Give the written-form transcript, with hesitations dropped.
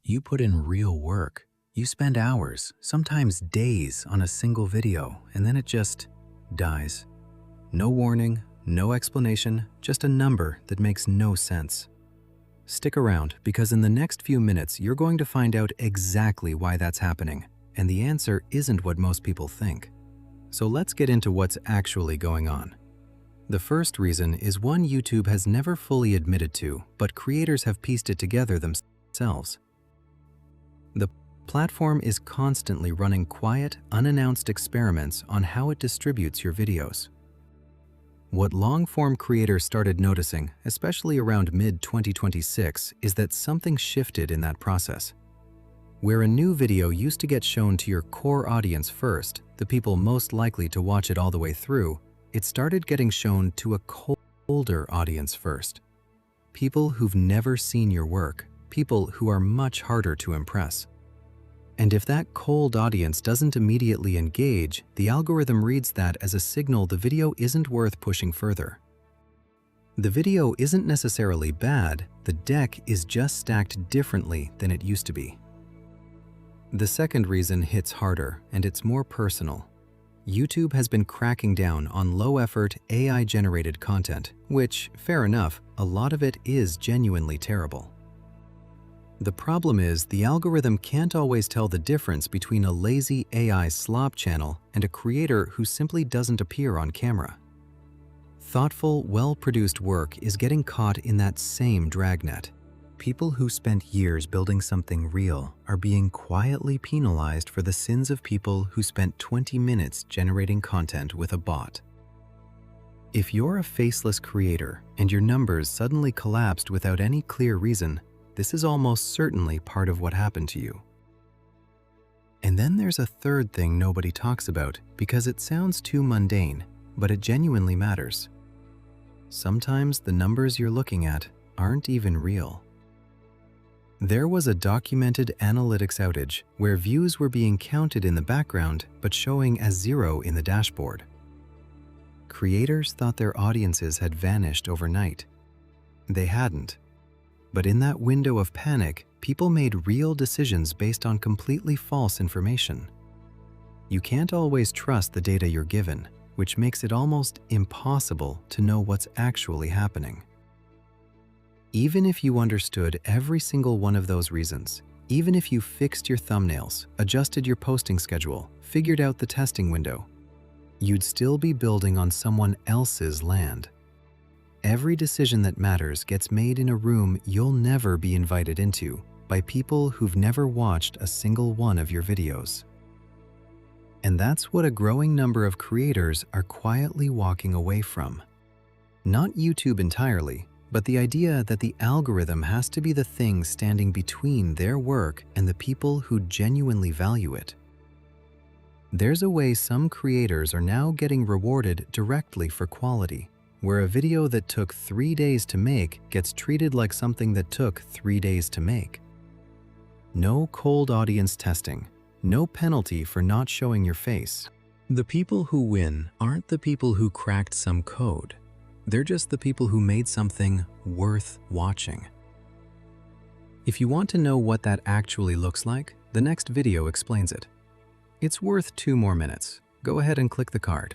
You put in real work. You spend hours, sometimes days, on a single video, and then it just dies. No warning, no explanation, just a number that makes no sense. Stick around, because in the next few minutes, you're going to find out exactly why that's happening, and the answer isn't what most people think. So let's get into what's actually going on. The first reason is one YouTube has never fully admitted to, but creators have pieced it together themselves. The platform is constantly running quiet, unannounced experiments on how it distributes your videos. What long-form creators started noticing, especially around mid-2026, is that something shifted in that process. Where a new video used to get shown to your core audience first, the people most likely to watch it all the way through, it started getting shown to a colder audience first. People who've never seen your work, people who are much harder to impress. And if that cold audience doesn't immediately engage, the algorithm reads that as a signal the video isn't worth pushing further. The video isn't necessarily bad, the deck is just stacked differently than it used to be. The second reason hits harder, and it's more personal. YouTube has been cracking down on low-effort, AI-generated content, which, fair enough, a lot of it is genuinely terrible. The problem is the algorithm can't always tell the difference between a lazy AI slop channel and a creator who simply doesn't appear on camera. Thoughtful, well-produced work is getting caught in that same dragnet. People who spent years building something real are being quietly penalized for the sins of people who spent 20 minutes generating content with a bot. If you're a faceless creator and your numbers suddenly collapsed without any clear reason, this is almost certainly part of what happened to you. And then there's a third thing nobody talks about because it sounds too mundane, but it genuinely matters. Sometimes the numbers you're looking at aren't even real. There was a documented analytics outage where views were being counted in the background but showing as 0 in the dashboard. Creators thought their audiences had vanished overnight. They hadn't. But in that window of panic, people made real decisions based on completely false information. You can't always trust the data you're given, which makes it almost impossible to know what's actually happening. Even if you understood every single one of those reasons, even if you fixed your thumbnails, adjusted your posting schedule, figured out the testing window, you'd still be building on someone else's land. Every decision that matters gets made in a room you'll never be invited into by people who've never watched a single one of your videos. And that's what a growing number of creators are quietly walking away from. Not YouTube entirely, but the idea that the algorithm has to be the thing standing between their work and the people who genuinely value it. There's a way some creators are now getting rewarded directly for quality, where a video that took 3 days to make gets treated like something that took 3 days to make. No cold audience testing, no penalty for not showing your face. The people who win aren't the people who cracked some code. They're just the people who made something worth watching. If you want to know what that actually looks like, the next video explains it. It's worth 2 more minutes. Go ahead and click the card.